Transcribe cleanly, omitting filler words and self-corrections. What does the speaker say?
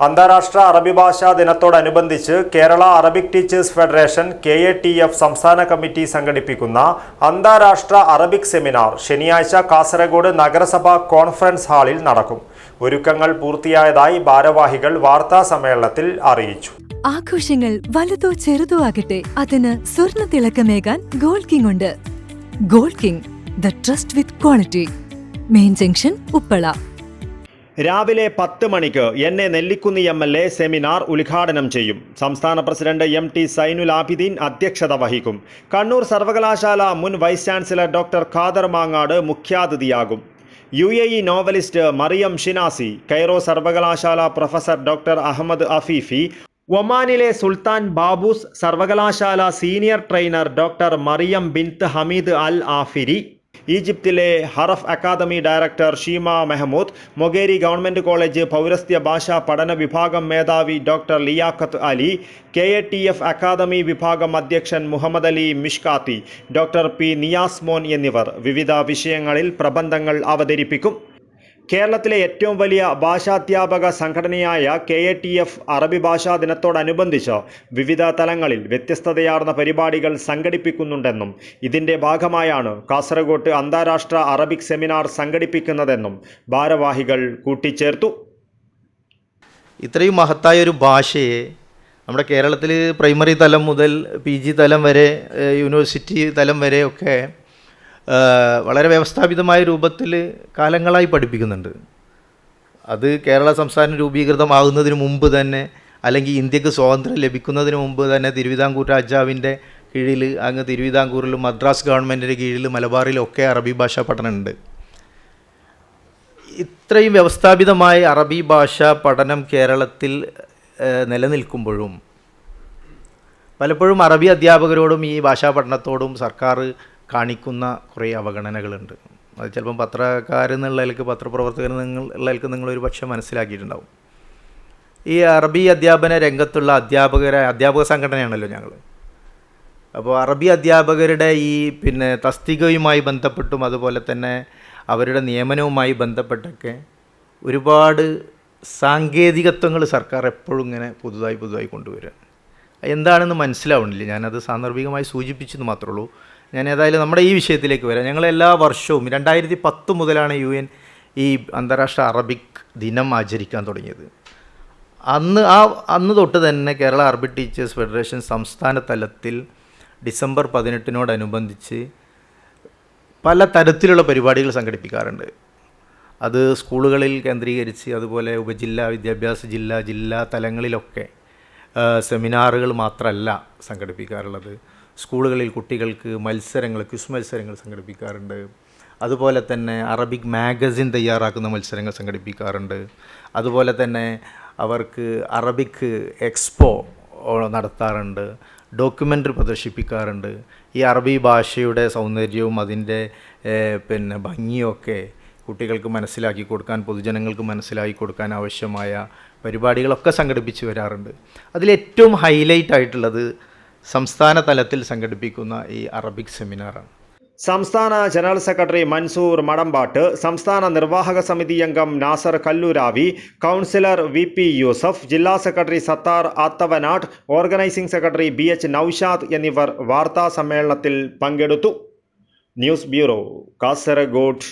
അന്താരാഷ്ട്ര അറബി ഭാഷാ ദിനത്തോടനുബന്ധിച്ച് Kerala Arabic teachers federation KATF സംസ്ഥാന കമ്മിറ്റി സംഘടിപ്പിക്കുന്ന അന്താരാഷ്ട്ര അറബിക് സെമിനാർ ശനിയാഴ്ച കാസർഗോഡ് നഗരസഭാ കോൺഫറൻസ് ഹാളിൽ നടക്കും. ഒരുക്കങ്ങൾ പൂർത്തിയായതായി ഭാരവാഹികൾ വാർത്താ സമ്മേളനത്തിൽ അറിയിച്ചു. ആഘോഷങ്ങൾ വലുതോ ചെറുതോ ആകട്ടെ, അതിന് സ്വർണ്ണ തിളക്കമേകാൻ ഗോൾഡ് കിങ് ഉണ്ട്. Gold king, the trust with quality. Main junction, Uppala. രാവിലെ 10 മണിക്ക് നെല്ലിക്കുന്നി MLA സെമിനാർ ഉദ്ഘാടനം ചെയ്യും. സംസ്ഥാന പ്രസിഡന്റ് MT സൈനുൽ ആബിദീൻ അധ്യക്ഷത വഹിക്കും. കണ്ണൂർ സർവകലാശാല മുൻ vice chancellor doctor Khader Mangad മുഖ്യാതിഥിയാകും. UAE novelist Mariam Shinasi, Cairo സർവകലാശാല പ്രൊഫസർ ഡോക്ടർ അഹമ്മദ് അഫീഫി, ഒമാനിലെ സുൽത്താൻ ബാബൂസ് സർവകലാശാല senior trainer doctor Mariam bint Hamid Al Afiri, ഈജിപ്തിലെ Haraf academy director Sheema Mahmoud, Mogeri government college പൗരസ്ത്യ ഭാഷാ പഠന വിഭാഗം മേധാവി doctor Liaquat Ali, KATF academy വിഭാഗം അധ്യക്ഷൻ മുഹമ്മദ് അലി മിഷ്കാത്തി, ഡോക്ടർ P നിയാസ് മോൻ എന്നിവർ വിവിധ വിഷയങ്ങളിൽ പ്രബന്ധങ്ങൾ അവതരിപ്പിക്കും. കേരളത്തിലെ ഏറ്റവും വലിയ ഭാഷാധ്യാപക സംഘടനയായ KATF അറബി ഭാഷാ ദിനത്തോടനുബന്ധിച്ച് വിവിധ തലങ്ങളിൽ വ്യത്യസ്തതയാർന്ന പരിപാടികൾ സംഘടിപ്പിക്കുന്നുണ്ടെന്നും ഇതിൻ്റെ ഭാഗമായാണ് കാസർഗോഡ് അന്താരാഷ്ട്ര അറബിക് സെമിനാർ സംഘടിപ്പിക്കുന്നതെന്നും ഭാരവാഹികൾ കൂട്ടിച്ചേർത്തു. ഇത്രയും മഹത്തായ ഒരു ഭാഷയെ നമ്മുടെ കേരളത്തിൽ പ്രൈമറി തലം മുതൽ PG തലം വരെ, യൂണിവേഴ്സിറ്റി തലം വരെ ഒക്കെ വളരെ വ്യവസ്ഥാപിതമായ രൂപത്തിൽ കാലങ്ങളായി പഠിപ്പിക്കുന്നുണ്ട്. അത് കേരള സംസ്ഥാനം രൂപീകൃതമാകുന്നതിന് മുമ്പ് തന്നെ, അല്ലെങ്കിൽ ഇന്ത്യക്ക് സ്വാതന്ത്ര്യം ലഭിക്കുന്നതിന് മുമ്പ് തന്നെ തിരുവിതാംകൂർ രാജാവിൻ്റെ കീഴിൽ, അങ്ങ് തിരുവിതാംകൂറിലും മദ്രാസ് ഗവൺമെൻറ്റിൻ്റെ കീഴിൽ മലബാറിലൊക്കെ അറബി ഭാഷാ പഠനമുണ്ട്. ഇത്രയും വ്യവസ്ഥാപിതമായ അറബി ഭാഷാ പഠനം കേരളത്തിൽ നിലനിൽക്കുമ്പോഴും പലപ്പോഴും അറബി അധ്യാപകരോടും ഈ ഭാഷാ പഠനത്തോടും സർക്കാർ കാണിക്കുന്ന കുറേ അവഗണനകളുണ്ട്. അത് ചിലപ്പം പത്രക്കാരെന്നുള്ളതിലേക്ക്, പത്രപ്രവർത്തകരെന്നുള്ളതിലേക്ക് നിങ്ങളൊരു പക്ഷേ മനസ്സിലാക്കിയിട്ടുണ്ടാവും. ഈ അറബി അധ്യാപന രംഗത്തുള്ള അധ്യാപക സംഘടനയാണല്ലോ ഞങ്ങൾ. അപ്പോൾ അറബി അധ്യാപകരുടെ ഈ തസ്തികയുമായി ബന്ധപ്പെട്ടും അതുപോലെ തന്നെ അവരുടെ നിയമനവുമായി ബന്ധപ്പെട്ടൊക്കെ ഒരുപാട് സാങ്കേതികത്വങ്ങൾ സർക്കാർ എപ്പോഴും ഇങ്ങനെ പുതുതായി കൊണ്ടുവരിക. എന്താണെന്ന് മനസ്സിലാവണില്ല. ഞാനത് സാന്ദർഭികമായി സൂചിപ്പിച്ചെന്ന് മാത്രമേ ഉള്ളൂ. ഞാൻ ഏതായാലും നമ്മുടെ ഈ വിഷയത്തിലേക്ക് വരാം. ഞങ്ങൾ എല്ലാ വർഷവും 2010 മുതലാണ് UN ഈ അന്താരാഷ്ട്ര അറബിക് ദിനം ആചരിക്കാൻ തുടങ്ങിയത്. അന്ന് തൊട്ട് തന്നെ കേരള അറബിക് ടീച്ചേഴ്സ് ഫെഡറേഷൻ സംസ്ഥാന തലത്തിൽ ഡിസംബർ 18-നോടനുബന്ധിച്ച് പല തരത്തിലുള്ള പരിപാടികൾ സംഘടിപ്പിക്കാറുണ്ട്. അത് സ്കൂളുകളിൽ കേന്ദ്രീകരിച്ച്, അതുപോലെ ഉപജില്ലാ വിദ്യാഭ്യാസ ജില്ലാ തലങ്ങളിലൊക്കെ സെമിനാറുകൾ മാത്രമല്ല സംഘടിപ്പിക്കാറുള്ളത്. സ്കൂളുകളിൽ കുട്ടികൾക്ക് ക്വിസ് മത്സരങ്ങൾ സംഘടിപ്പിക്കാറുണ്ട്. അതുപോലെ തന്നെ അറബിക് മാഗസിൻ തയ്യാറാക്കുന്ന മത്സരങ്ങൾ സംഘടിപ്പിക്കാറുണ്ട്. അതുപോലെ തന്നെ അവർക്ക് അറബിക് എക്സ്പോ നടത്താറുണ്ട്. ഡോക്യുമെൻ്ററി പ്രദർശിപ്പിക്കാറുണ്ട്. ഈ അറബി ഭാഷയുടെ സൗന്ദര്യവും അതിൻ്റെ ഭംഗിയൊക്കെ കുട്ടികൾക്ക് മനസ്സിലാക്കി കൊടുക്കാൻ, പൊതുജനങ്ങൾക്ക് മനസ്സിലാക്കി കൊടുക്കാൻ ആവശ്യമായ പരിപാടികളൊക്കെ സംഘടിപ്പിച്ച് വരാറുണ്ട്. അതിലേറ്റവും ഹൈലൈറ്റ് ആയിട്ടുള്ളത് സംസ്ഥാന തലത്തിൽ സംഘടിപ്പിക്കുന്ന ഈ അറബിക് സെമിനാറാണ്. സംസ്ഥാന ജനറൽ സെക്രട്ടറി മൻസൂർ മടമ്പാട്ട്, സംസ്ഥാന നിർവാഹക സമിതി അംഗം നാസർ കല്ലൂരാവി, കൗൺസിലർ VP യൂസഫ്, ജില്ലാ secretary Sathar Athavanad, organising secretary BH Noushad എന്നിവർ വാർത്താ സമ്മേളനത്തിൽ പങ്കെടുത്തു. News bureau, Kasaragod.